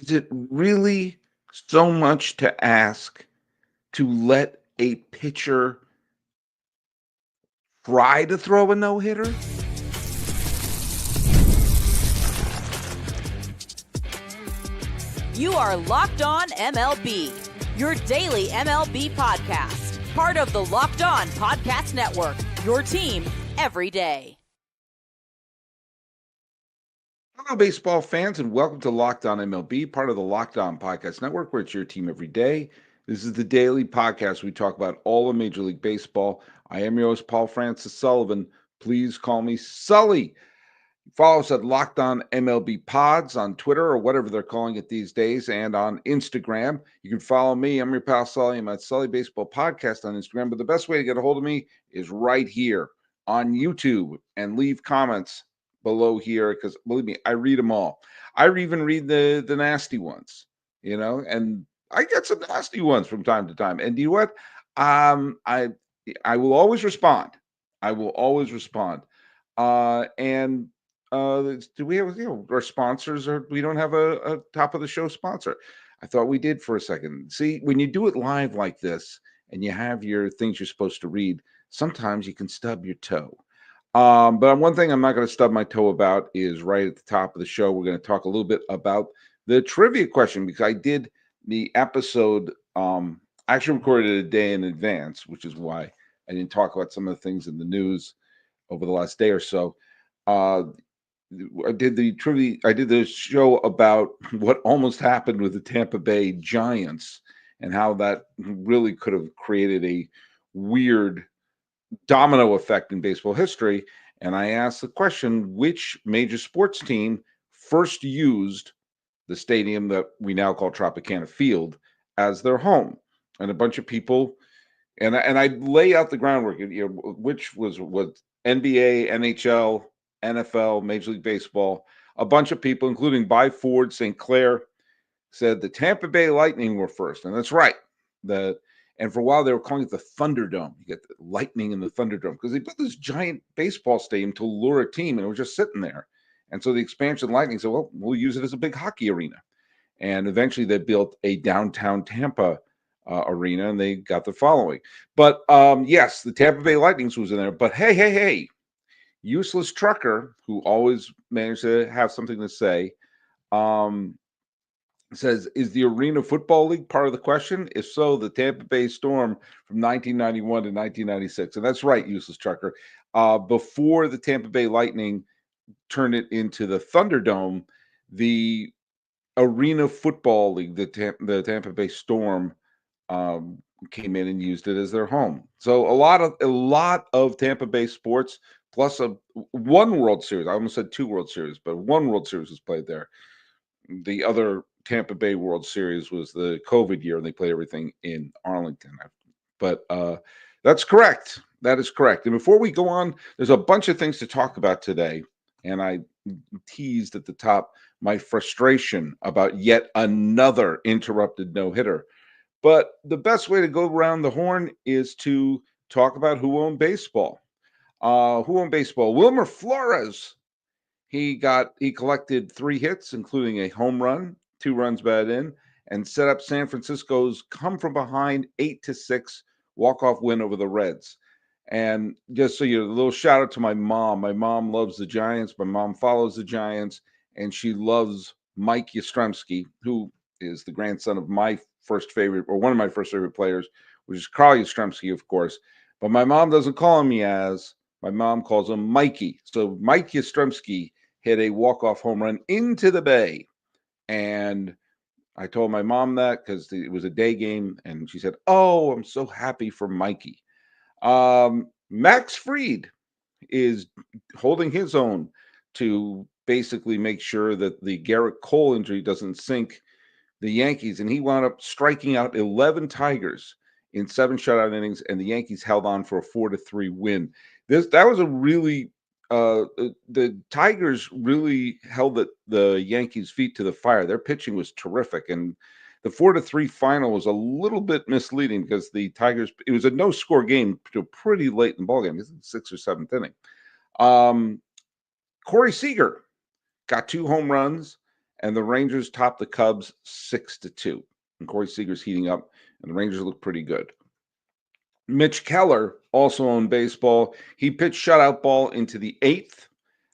Is it really so much to ask to let a pitcher try to throw a no-hitter? You are Locked On MLB, your daily MLB podcast. Part of the Locked On Podcast Network, your team every day. Hello, baseball fans, and welcome to Locked On MLB, part of the Locked On Podcast Network, where it's your team every day. This is the daily podcast. We talk about all of Major League Baseball. I am your host, Paul Francis Sullivan. Please call me Sully. Follow us at Locked On MLB Pods on Twitter or whatever they're calling it these days, and on Instagram. You can follow me. I'm your pal Sully. I'm at Sully Baseball Podcast on Instagram. But the best way to get a hold of me is right here on YouTube, and leave comments below here because believe me, I read them all. I even read the nasty ones, and I get some nasty ones from time to time. And you know what? I will always respond. I will always respond. And do we have our sponsors, or we don't have a top of the show sponsor? I thought we did for a second. See, when you do it live like this and you have your things you're supposed to read, sometimes you can stub your toe. But one thing I'm not going to stub my toe about is right at the top of the show. We're going to talk a little bit about the trivia question, because I did the episode, I actually recorded it a day in advance, which is why I didn't talk about some of the things in the news over the last day or so. I did the trivia. I did the show about what almost happened with the Tampa Bay Giants and how that really could have created a weird domino effect in baseball history. And I asked the question, which major sports team first used the stadium that we now call Tropicana Field as their home? And a bunch of people, and I lay out the groundwork, which was NBA, NHL, NFL, Major League Baseball. A bunch of people, including By Ford, St. Clair, said the Tampa Bay Lightning were first, and that's right. And for a while they were calling it the Thunderdome. You get the Lightning in the Thunderdome because they built this giant baseball stadium to lure a team, and it was just sitting there. And so the expansion Lightning said, well, we'll use it as a big hockey arena. And eventually they built a downtown Tampa arena, and they got the following. But yes, the Tampa Bay Lightning was in there. But hey, Useless Trucker, who always managed to have something to say, says, is the Arena Football League part of the question? If so, the Tampa Bay Storm from 1991 to 1996. And that's right, Useless Trucker. Before the Tampa Bay Lightning turned it into the Thunderdome, the Arena Football League, the Tampa Bay Storm, came in and used it as their home. So a lot of Tampa Bay sports, plus one World Series. I almost said two World Series, but one World Series was played there. The other Tampa Bay World Series was the COVID year, and they played everything in Arlington. But that's correct. That is correct. And before we go on, there's a bunch of things to talk about today. And I teased at the top my frustration about yet another interrupted no-hitter. But the best way to go around the horn is to talk about who owned baseball. Who owned baseball? Wilmer Flores. He collected 3 hits, including a home run, 2 runs batted in, and set up San Francisco's come from behind 8-6 walk-off win over the Reds. And just so a little shout out to my mom. My mom loves the Giants. My mom follows the Giants, and she loves Mike Yastrzemski, who is the grandson of my first favorite, or one of my first favorite players, which is Carl Yastrzemski, of course. But my mom doesn't call him Yaz. My mom calls him Mikey. So Mike Yastrzemski hit a walk-off home run into the Bay. And I told my mom that because it was a day game, and she said, oh, I'm so happy for Mikey. Max Fried is holding his own to basically make sure that the Garrett Cole injury doesn't sink the Yankees, and he wound up striking out 11 Tigers in 7 shutout innings, and the Yankees held on for a 4-3 win. That was a really the Tigers really held the Yankees' feet to the fire. Their pitching was terrific, and the 4-3 final was a little bit misleading because the Tigers, it was a no-score game till pretty late in the ballgame. It was the 6th or 7th inning. Corey Seager got 2 home runs and the Rangers topped the Cubs 6-2. And Corey Seager's heating up, and the Rangers look pretty good. Mitch Keller also owned baseball. He pitched shutout ball into the eighth,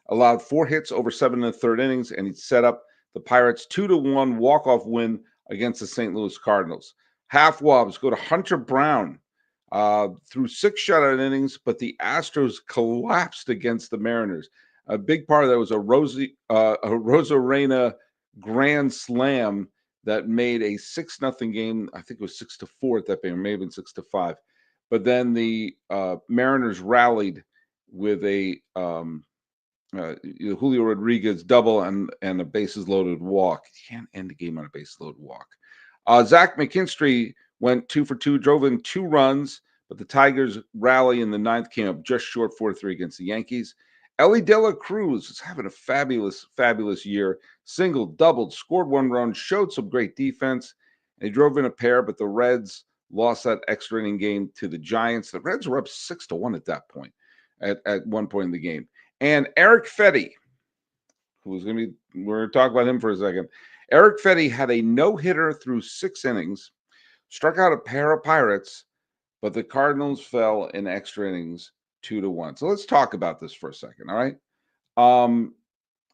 allowed 4 hits over 7 and a third innings, and he set up the Pirates 2-1 walk-off win against the St. Louis Cardinals. Half wobs go to Hunter Brown through 6 shutout innings, but the Astros collapsed against the Mariners. A big part of that was a Rosarena grand slam that made a 6-0 game. I think it was 6-4 at that point, or maybe even 6-5. But then the Mariners rallied with a Julio Rodriguez double and a bases loaded walk. You can't end the game on a bases loaded walk. Zach McKinstry went 2 for 2, drove in 2 runs, but the Tigers rally in the ninth came up just short 4-3 against the Yankees. Ellie De La Cruz is having a fabulous, fabulous year. Singled, doubled, scored 1 run, showed some great defense. And he drove in a pair, but the Reds lost that extra inning game to the Giants. The Reds were up 6-1 at that point, at one point in the game. And Erick Fedde, who's going to be, we're going to talk about him for a second. Erick Fedde had a no-hitter through 6 innings, struck out a pair of Pirates, but the Cardinals fell in extra innings 2-1. So let's talk about this for a second, all right?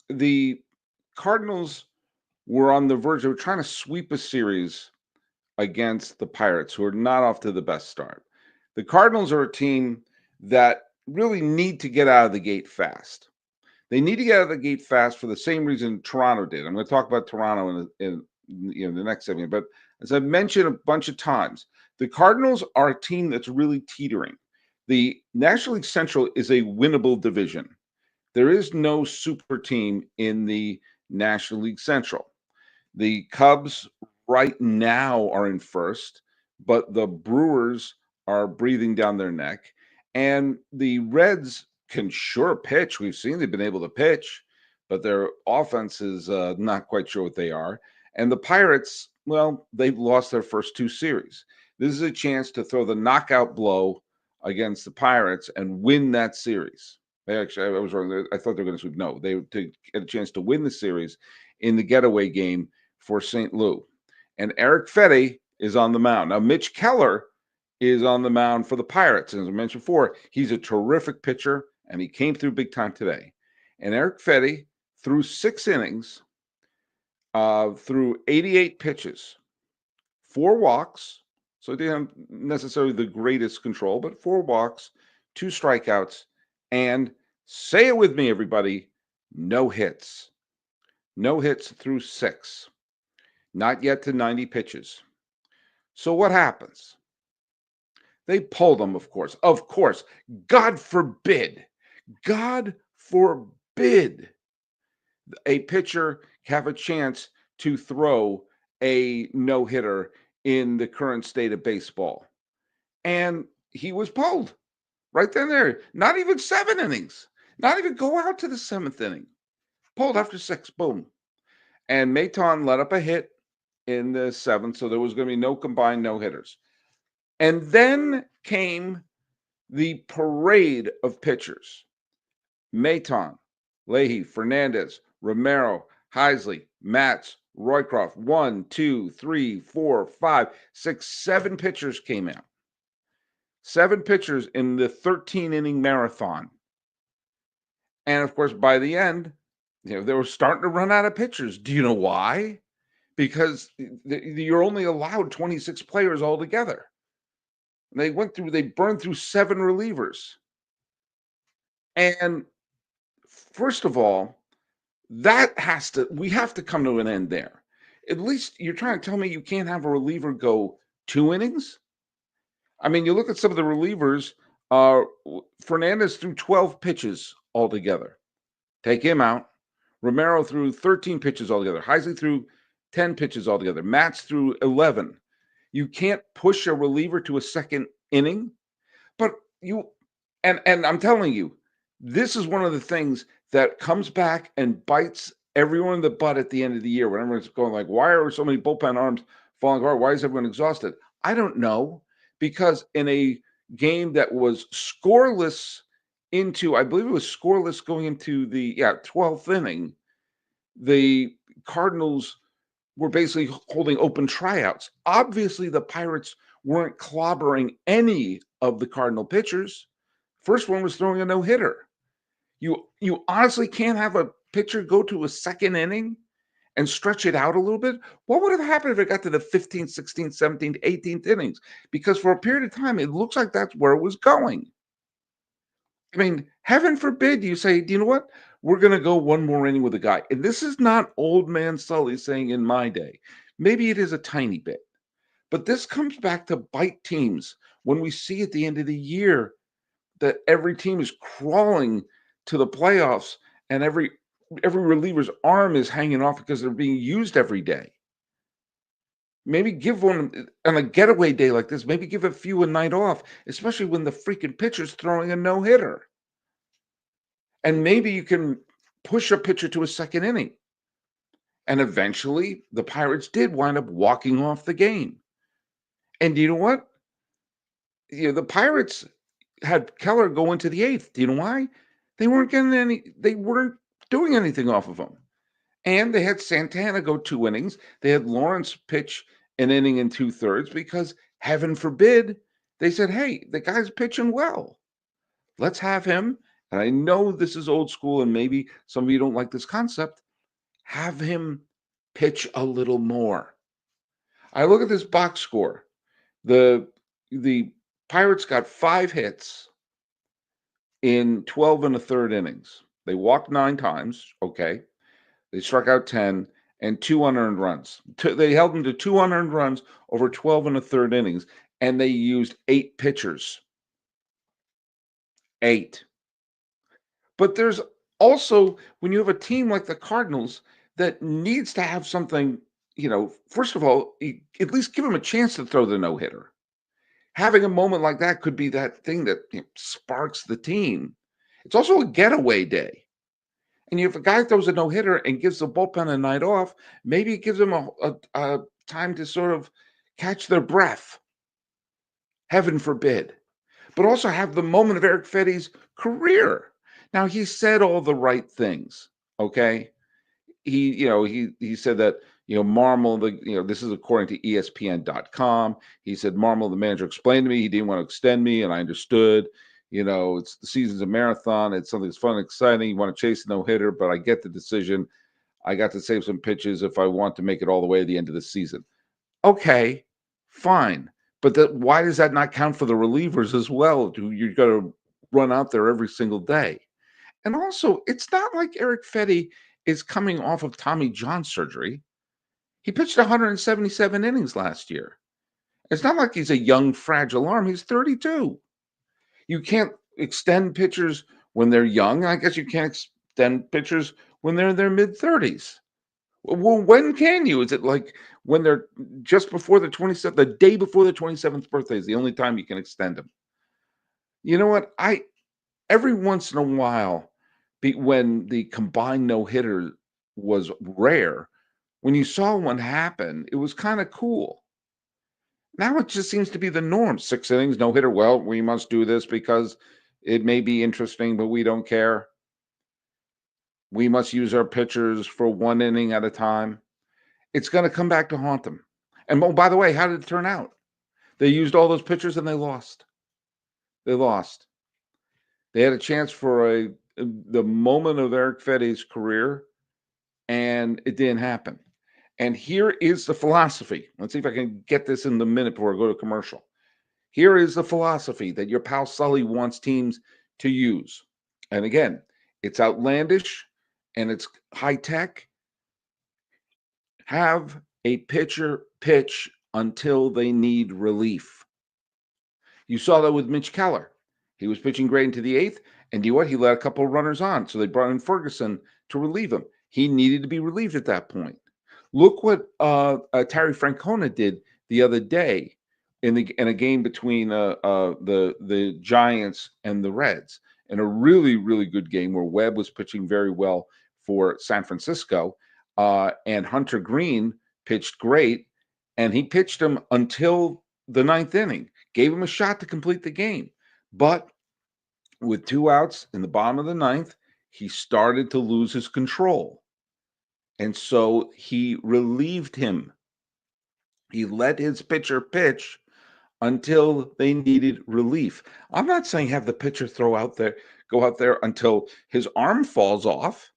The Cardinals were on the verge of trying to sweep a series against the Pirates, who are not off to the best start. The Cardinals are a team that really need to get out of the gate fast. They need to get out of the gate fast for the same reason Toronto did. I'm going to talk about Toronto in the next segment. But as I've mentioned a bunch of times, the Cardinals are a team that's really teetering. The National League Central is a winnable division. There is no super team in the National League Central. The Cubs right now are in first, but the Brewers are breathing down their neck. And the Reds can sure pitch. We've seen they've been able to pitch, but their offense is not quite sure what they are. And the Pirates, well, they've lost their first 2 series. This is a chance to throw the knockout blow against the Pirates and win that series. I was wrong. I thought they were going to sweep. No, they to get a chance to win the series in the getaway game for St. Louis. And Erick Fedde is on the mound. Now, Mitch Keller is on the mound for the Pirates. And as I mentioned before, he's a terrific pitcher, and he came through big time today. And Erick Fedde threw 6 innings, through 88 pitches, 4 walks. So he didn't have necessarily the greatest control, but 4 walks, 2 strikeouts, and say it with me, everybody, no hits. No hits through 6. Not yet to 90 pitches. So what happens? They pulled him, of course. Of course. God forbid a pitcher have a chance to throw a no-hitter in the current state of baseball. And he was pulled right then and there. Not even 7 innings. Not even go out to the 7th inning. Pulled after 6. Boom. And Maton let up a hit in the 7th, so there was going to be no combined no-hitters. And then came the parade of pitchers. Maton, Leahy, Fernandez, Romero, Heisley, Matz, Roycroft. 1, 2, 3, 4, 5, 6, 7 pitchers came out. 7 pitchers in the 13-inning marathon. And, of course, by the end, they were starting to run out of pitchers. Do you know why? Because you're only allowed 26 players altogether. They burned through 7 relievers. And first of all, we have to come to an end there. At least you're trying to tell me you can't have a reliever go 2 innings? I mean, you look at some of the relievers, Fernandez threw 12 pitches altogether. Take him out. Romero threw 13 pitches altogether. Heisley threw 10 pitches altogether. Matz threw 11. You can't push a reliever to a second inning, but and I'm telling you, this is one of the things that comes back and bites everyone in the butt at the end of the year when everyone's going like, why are so many bullpen arms falling apart? Why is everyone exhausted? I don't know, because in a game that was scoreless I believe it was scoreless going into the 12th inning, the Cardinals were basically holding open tryouts. Obviously, the Pirates weren't clobbering any of the Cardinal pitchers. First one was throwing a no-hitter. You honestly can't have a pitcher go to a second inning and stretch it out a little bit. What would have happened if it got to the 15th, 16th, 17th, 18th innings? Because for a period of time, it looks like that's where it was going. I mean, heaven forbid you say, do you know what? We're going to go one more inning with a guy. And this is not old man Sully saying in my day. Maybe it is a tiny bit. But this comes back to bite teams when we see at the end of the year that every team is crawling to the playoffs and every reliever's arm is hanging off because they're being used every day. Maybe give one on a getaway day like this, maybe give a few a night off, especially when the freaking pitcher's throwing a no-hitter. And maybe you can push a pitcher to a second inning. And eventually, the Pirates did wind up walking off the game. And you know what? The Pirates had Keller go into the eighth. Do you know why? They weren't doing anything off of him. And they had Santana go 2 innings. They had Lawrence pitch an inning and 2/3 because, heaven forbid, they said, hey, the guy's pitching well. Let's have him. And I know this is old school and maybe some of you don't like this concept. Have him pitch a little more. I look at this box score. The Pirates got 5 hits in 12 and a third innings. They walked 9 times. Okay. They struck out 10 and 2 unearned runs. They held them to 2 unearned runs over 12 and a third innings, and they used 8 pitchers. 8. But there's also, when you have a team like the Cardinals that needs to have something, first of all, at least give them a chance to throw the no-hitter. Having a moment like that could be that thing that sparks the team. It's also a getaway day. And if a guy throws a no-hitter and gives the bullpen a night off, maybe it gives them a time to sort of catch their breath. Heaven forbid. But also have the moment of Erick Fedde's career. Now, he said all the right things, okay? He said that, Marmol, this is according to ESPN.com. He said, Marmol, the manager, explained to me he didn't want to extend me, and I understood. It's the season's a marathon. It's something that's fun and exciting. You want to chase a no-hitter, but I get the decision. I got to save some pitches if I want to make it all the way to the end of the season. Okay, fine. But why does that not count for the relievers as well? You've got to run out there every single day. And also, it's not like Erick Fedde is coming off of Tommy John surgery. He pitched 177 innings last year. It's not like he's a young, fragile arm. He's 32. You can't extend pitchers when they're young. I guess you can't extend pitchers when they're in their mid-30s. Well, when can you? Is it like when they're just before the 27th, the day before the 27th birthday is the only time you can extend them? You know what? Every once in a while, when the combined no-hitter was rare, when you saw one happen, it was kind of cool. Now it just seems to be the norm. 6 innings, no-hitter. Well, we must do this because it may be interesting, but we don't care. We must use our pitchers for 1 inning at a time. It's going to come back to haunt them. And oh, by the way, how did it turn out? They used all those pitchers and they lost. They lost. They had a chance for the moment of Erick Fedde's career, and it didn't happen. And here is the philosophy. Let's see if I can get this in the minute before I go to commercial. Here is the philosophy that your pal Sully wants teams to use. And again, it's outlandish and it's high tech. Have a pitcher pitch until they need relief. You saw that with Mitch Keller. He was pitching great into the 8th, and you know what? He let a couple of runners on, so they brought in Ferguson to relieve him. He needed to be relieved at that point. Look what Terry Francona did the other day in a game between the Giants and the Reds, in a really, really good game where Webb was pitching very well for San Francisco, and Hunter Green pitched great, and he pitched him until the 9th inning, gave him a shot to complete the game. But with 2 outs in the bottom of the 9th, he started to lose his control. And so he relieved him. He let his pitcher pitch until they needed relief. I'm not saying have the pitcher go out there until his arm falls off,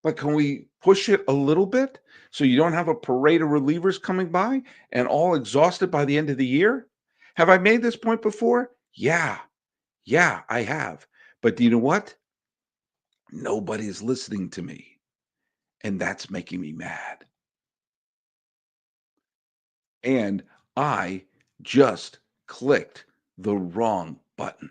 but can we push it a little bit so you don't have a parade of relievers coming by and all exhausted by the end of the year? Have I made this point before? Yeah. Yeah, I have. But do you know what? Nobody's listening to me, and that's making me mad. And I just clicked the wrong button.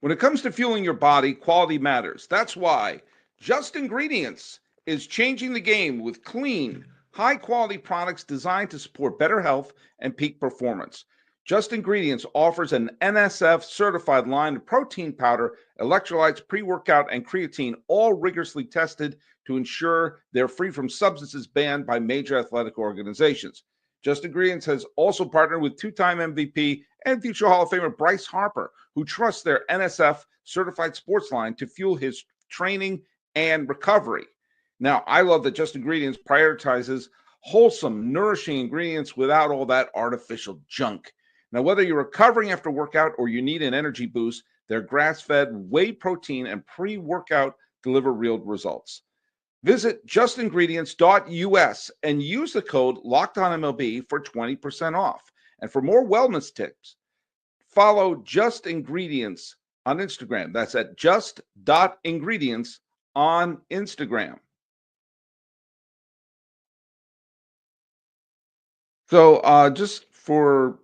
When it comes to fueling your body, quality matters. That's why Just Ingredients is changing the game with clean, high quality products designed to support better health and peak performance. Just Ingredients offers an NSF certified line of protein powder, electrolytes, pre workout, and creatine, all rigorously tested to ensure they're free from substances banned by major athletic organizations. Just Ingredients has also partnered with two-time MVP and future Hall of Famer Bryce Harper, who trusts their NSF certified sports line to fuel his training and recovery. Now, I love that Just Ingredients prioritizes wholesome, nourishing ingredients without all that artificial junk. Now, whether you're recovering after workout or you need an energy boost, their grass-fed whey protein and pre-workout deliver real results. Visit justingredients.us and use the code LOCKEDONMLB for 20% off. And for more wellness tips, follow Just Ingredients on Instagram. That's at just.ingredients on Instagram. So just for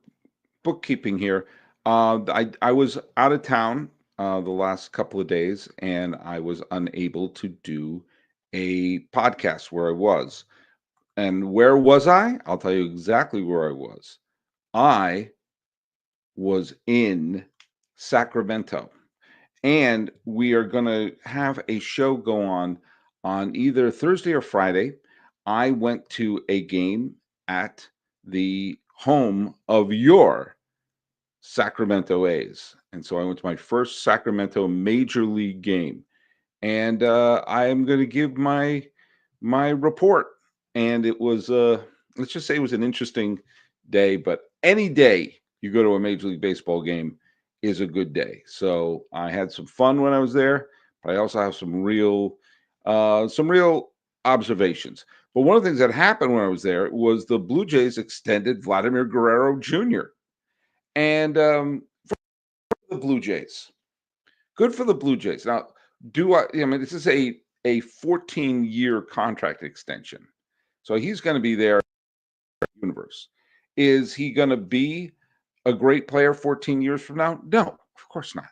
bookkeeping here, I was out of town the last couple of days, and I was unable to do a podcast where I was. And where was I? I'll tell you exactly where I was. I was in Sacramento, and we are going to have a show go on either Thursday or Friday. I went to a game at the home of your Sacramento A's. And so I went to my first Sacramento Major League game. And I am going to give my report. And it was let's just say it was an interesting day, but any day you go to a Major League Baseball game is a good day. So I had some fun when I was there, but I also have some real observations. But one of the things that happened when I was there was the Blue Jays extended Vlady Guerrero Jr. And for the Blue Jays, good for the Blue Jays. Now, I mean, this is a 14-year contract extension. So he's going to be there in the universe. Is he going to be a great player 14 years from now? No, of course not.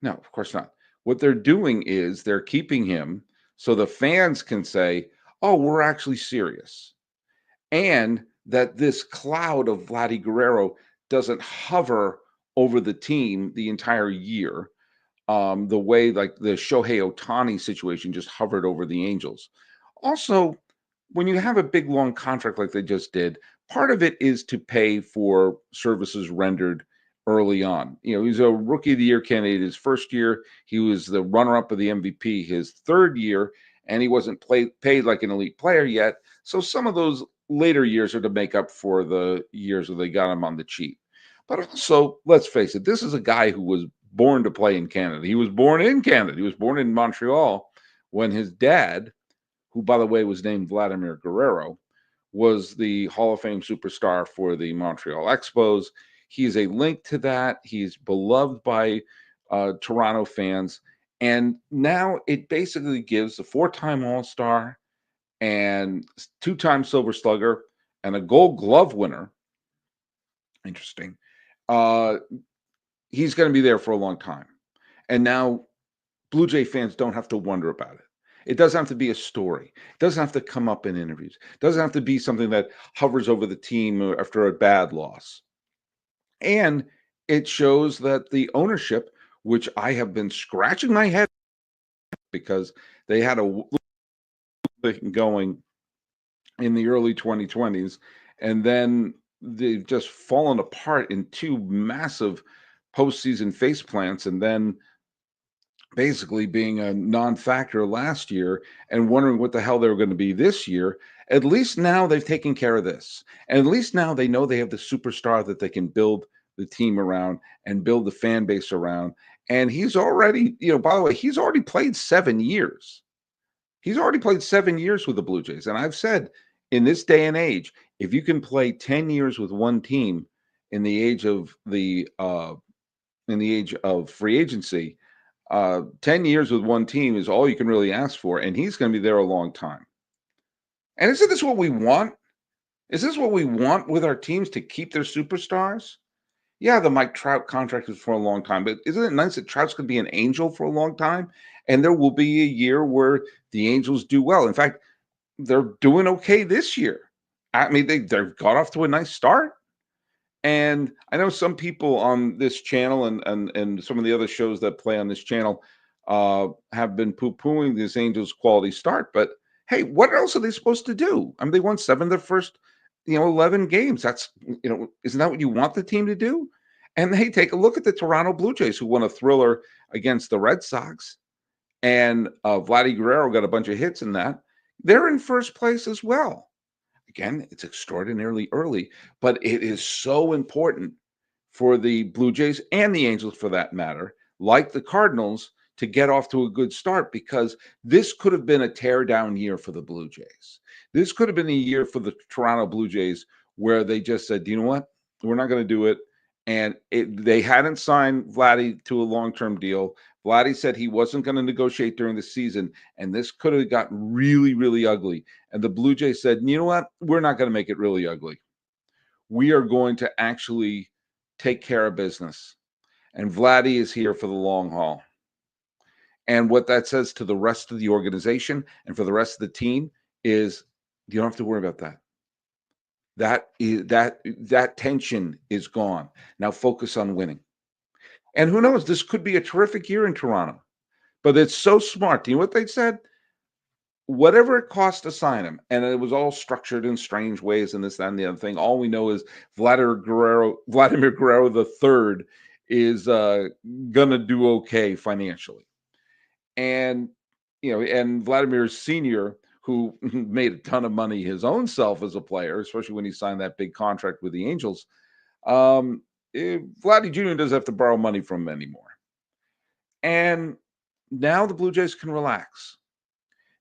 No, of course not. What they're doing is they're keeping him so the fans can say, oh, we're actually serious. And that this cloud of Vlady Guerrero doesn't hover over the team the entire year, the way like the Shohei Ohtani situation just hovered over the Angels. Also, when you have a big long contract like they just did, part of it is to pay for services rendered early on. You know, he's a rookie of the year candidate his first year. He was the runner-up of the MVP his third year, and he wasn't paid like an elite player yet. So some of those later years are to make up for the years where they got him on the cheap. But also, let's face it, this is a guy who was born to play in Canada. He was born in Canada. He was born in Montreal when his dad, who, by the way, was named Vladimir Guerrero, was the Hall of Fame superstar for the Montreal Expos. He's a link to that. He's beloved by Toronto fans. And now it basically gives a four-time All-Star and two-time Silver Slugger and a Gold Glove winner. Interesting. He's going to be there for a long time. And now Blue Jay fans don't have to wonder about it. It doesn't have to be a story. It doesn't have to come up in interviews. It doesn't have to be something that hovers over the team after a bad loss. And it shows that the ownership, which I have been scratching my head because they had a thing going in the early 2020s, and then they've just fallen apart in two massive postseason face plants, and then basically being a non-factor last year and wondering what the hell they were going to be this year. At least now they've taken care of this. And at least now they know they have the superstar that they can build the team around and build the fan base around. And he's already, by the way, he's already played 7 years. He's already played 7 years with the Blue Jays. And I've said in this day and age, if you can play 10 years with one team in the age of free agency, 10 years with one team is all you can really ask for, and he's going to be there a long time. And isn't this what we want? Is this what we want with our teams, to keep their superstars? Yeah, the Mike Trout contract is for a long time, but isn't it nice that Trout's going to be an Angel for a long time? And there will be a year where the Angels do well. In fact, they're doing okay this year. I mean, they've got off to a nice start. And I know some people on this channel and some of the other shows that play on this channel have been poo-pooing this Angels quality start. But hey, what else are they supposed to do? I mean, they won 7 of their first, 11 games. That's, isn't that what you want the team to do? And hey, take a look at the Toronto Blue Jays, who won a thriller against the Red Sox. And Vlady Guerrero got a bunch of hits in that. They're in first place as well. Again, it's extraordinarily early, but it is so important for the Blue Jays and the Angels, for that matter, like the Cardinals, to get off to a good start, because this could have been a tear down year for the Blue Jays. This could have been a year for the Toronto Blue Jays where they just said, you know what, we're not going to do it. And they hadn't signed Vladdy to a long-term deal. Vladdy said he wasn't going to negotiate during the season, and this could have gotten really, really ugly. And the Blue Jays said, you know what, we're not going to make it really ugly. We are going to actually take care of business. And Vladdy is here for the long haul. And what that says to the rest of the organization and for the rest of the team is, you don't have to worry about that. That tension is gone. Now focus on winning. And who knows, this could be a terrific year in Toronto. But it's so smart. Do you know what they said? Whatever it costs to sign him, and it was all structured in strange ways and this, that, and the other thing. All we know is Vladimir Guerrero III is gonna do okay financially. And and Vladimir Sr., who made a ton of money his own self as a player, especially when he signed that big contract with the Angels. Vlady Jr. doesn't have to borrow money from him anymore. And now the Blue Jays can relax.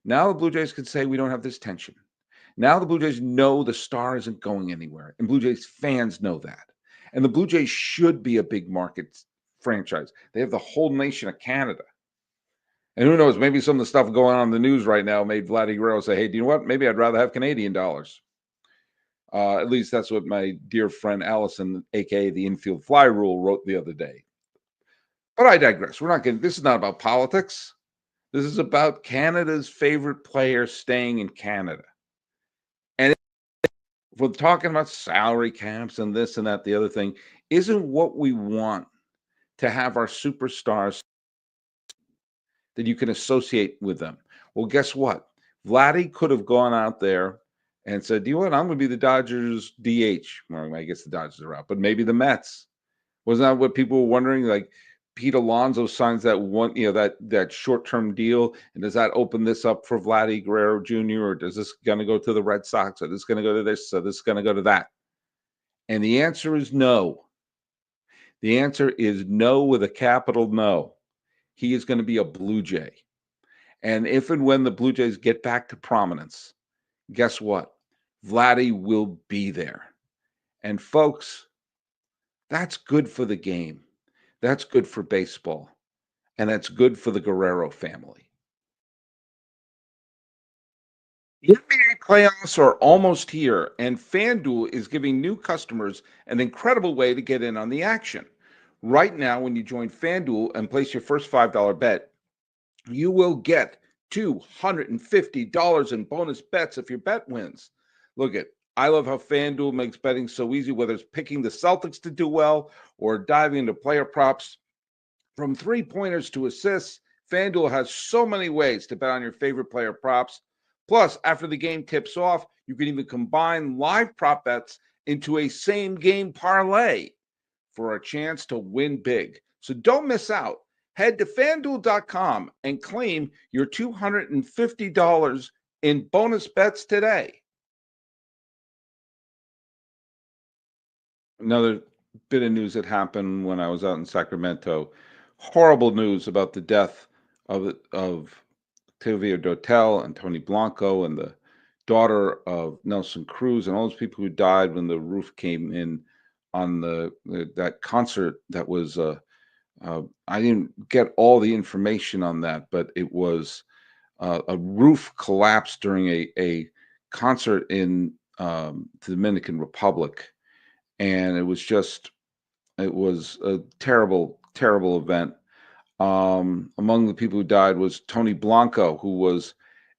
Now the Blue Jays can say, we don't have this tension. Now the Blue Jays know the star isn't going anywhere. And Blue Jays fans know that. And the Blue Jays should be a big market franchise. They have the whole nation of Canada. And who knows, maybe some of the stuff going on in the news right now made Vlady Guerrero say, hey, do you know what? Maybe I'd rather have Canadian dollars. At least that's what my dear friend Allison, a.k.a. the infield fly rule, wrote the other day. But I digress. This is not about politics. This is about Canada's favorite player staying in Canada. And if we're talking about salary caps and this and that, the other thing, isn't what we want to have our superstars that you can associate with them. Well, guess what? Vladdy could have gone out there and said, you know what, I'm going to be the Dodgers DH. Well, I guess the Dodgers are out, but maybe the Mets. Wasn't that what people were wondering? Like, Pete Alonso signs that one, that short-term deal, and does that open this up for Vlady Guerrero Jr., or does this going to go to the Red Sox, or this going to go to this, or this is going to go to that? And the answer is no. The answer is no, with a capital no. He is going to be a Blue Jay. And if and when the Blue Jays get back to prominence, guess what? Vladdy will be there. And folks, that's good for the game. That's good for baseball. And that's good for the Guerrero family. The NBA playoffs are almost here, and FanDuel is giving new customers an incredible way to get in on the action. Right now, when you join FanDuel and place your first $5 bet, you will get $250 in bonus bets if your bet wins. I love how FanDuel makes betting so easy, whether it's picking the Celtics to do well or diving into player props. From three-pointers to assists, FanDuel has so many ways to bet on your favorite player props. Plus, after the game tips off, you can even combine live prop bets into a same-game parlay for a chance to win big. So don't miss out. Head to fanduel.com and claim your $250 in bonus bets today. Another bit of news that happened when I was out in Sacramento. Horrible news about the death of Octavio Dotel and Tony Blanco and the daughter of Nelson Cruz and all those people who died when the roof came in on that concert that was I didn't get all the information on that, but it was a roof collapsed during a concert in the Dominican Republic, and it was a terrible, terrible event. Among the people who died was Tony Blanco, who was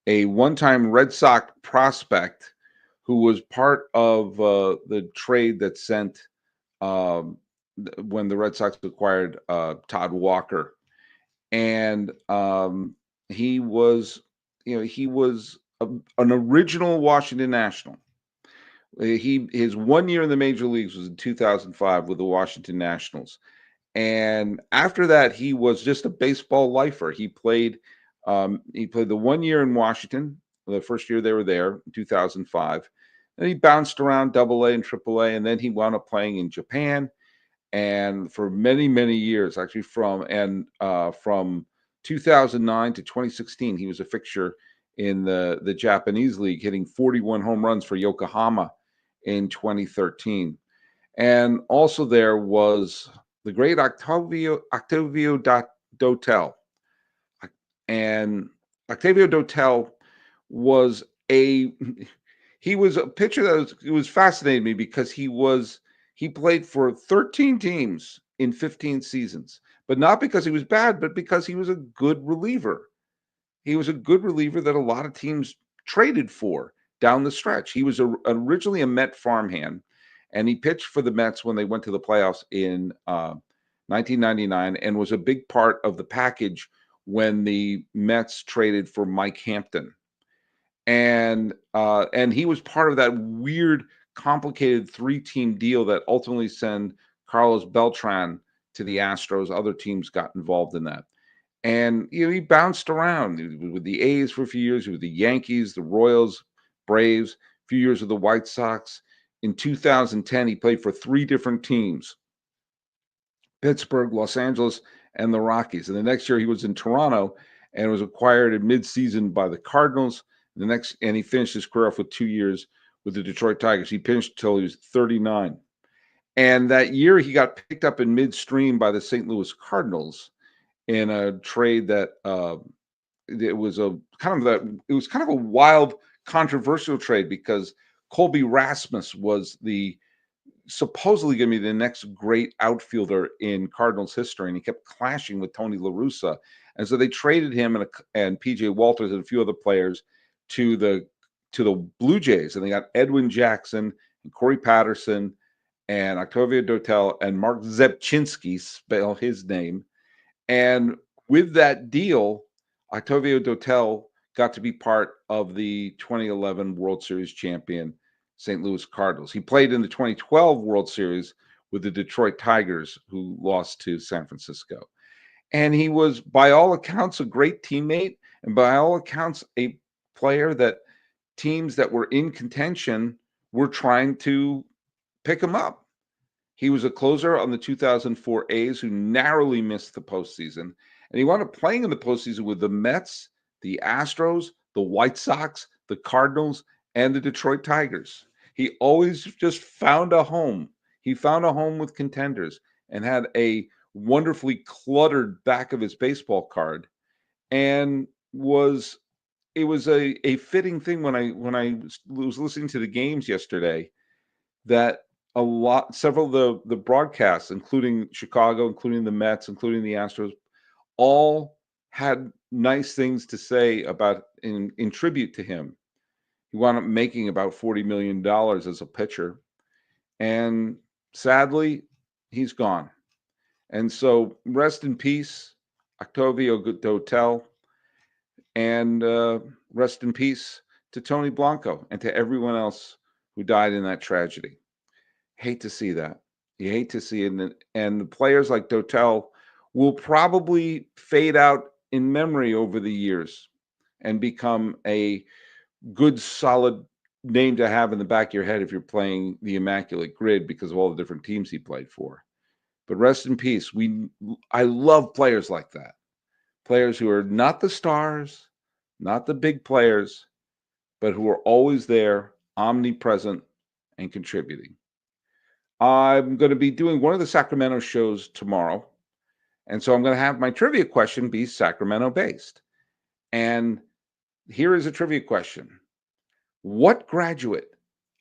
a one-time Red Sox prospect who was part of the trade that sent um, when the Red Sox acquired Todd Walker, and he was, he was an original Washington National. His 1 year in the major leagues was in 2005 with the Washington Nationals, and after that, he was just a baseball lifer. He played the 1 year in Washington, the first year they were there, in 2005. And he bounced around Double A and Triple A, and then he wound up playing in Japan. And for many, many years, actually from 2009 to 2016, he was a fixture in the Japanese league, hitting 41 home runs for Yokohama in 2013. And also there was the great Octavio Dotel. And Octavio Dotel was a he was a pitcher it was fascinating me because he played for 13 teams in 15 seasons, but not because he was bad, but because he was a good reliever. He was a good reliever that a lot of teams traded for down the stretch. He was originally a Met farmhand, and he pitched for the Mets when they went to the playoffs in 1999, and was a big part of the package when the Mets traded for Mike Hampton. And he was part of that weird, complicated three-team deal that ultimately sent Carlos Beltran to the Astros. Other teams got involved in that. And he bounced around with the A's for a few years, with the Yankees, the Royals, Braves, a few years with the White Sox. In 2010, he played for three different teams: Pittsburgh, Los Angeles, and the Rockies. And the next year, he was in Toronto and was acquired in midseason by the Cardinals. And he finished his career off with 2 years with the Detroit Tigers. He pitched until he was 39. And that year, he got picked up in midstream by the St. Louis Cardinals in a trade that it was kind of a wild, controversial trade because Colby Rasmus was supposedly going to be the next great outfielder in Cardinals history, and he kept clashing with Tony La Russa. And so they traded him and PJ Walters and a few other players to the Blue Jays, and they got Edwin Jackson and Corey Patterson and Octavio Dotel and Mark Zepchinski, spell his name. And with that deal, Octavio Dotel got to be part of the 2011 World Series champion St. Louis Cardinals. He played in the 2012 World Series with the Detroit Tigers, who lost to San Francisco. And he was, by all accounts, a great teammate, and by all accounts, a player that teams that were in contention were trying to pick him up. He was a closer on the 2004 A's who narrowly missed the postseason. And he wound up playing in the postseason with the Mets, the Astros, the White Sox, the Cardinals, and the Detroit Tigers. He always just found a home. He found a home with contenders and had a wonderfully cluttered back of his baseball card. And it was a fitting thing when I was listening to the games yesterday that several of the broadcasts, including Chicago, including the Mets, including the Astros, all had nice things to say about in tribute to him. He wound up making about $40 million as a pitcher, and sadly, he's gone. And so, rest in peace, Octavio Dotel, and rest in peace to Tony Blanco and to everyone else who died in that tragedy. Hate to see that. You hate to see it. And the players like Dotel will probably fade out in memory over the years and become a good, solid name to have in the back of your head if you're playing the Immaculate Grid because of all the different teams he played for. But rest in peace. I love players like that. Players who are not the stars, not the big players, but who are always there, omnipresent, and contributing. I'm going to be doing one of the Sacramento shows tomorrow. And so I'm going to have my trivia question be Sacramento based. And here is a trivia question. What graduate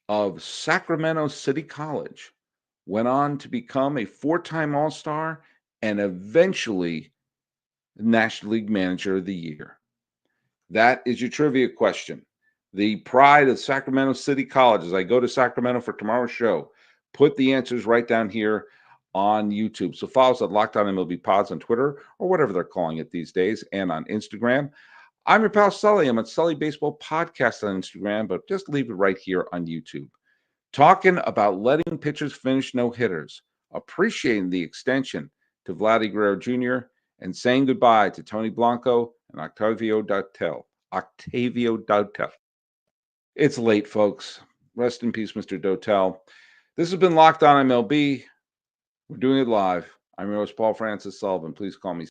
of Sacramento City College went on to become a 4-time All-Star and eventually National League Manager of the Year? That is your trivia question. The pride of Sacramento City College. As I go to Sacramento for tomorrow's show, put the answers right down here on YouTube. So follow us at Locked On MLB Pods on Twitter or whatever they're calling it these days, and on Instagram. I'm your pal Sully. I'm at Sully Baseball Podcast on Instagram, but just leave it right here on YouTube. Talking about letting pitchers finish no-hitters, appreciating the extension to Vlady Guerrero Jr., and saying goodbye to Tony Blanco and Octavio Dotel. It's late, folks. Rest in peace, Mr. Dotel. This has been Locked On MLB. We're doing it live. I'm your host, Paul Francis Sullivan. Please call me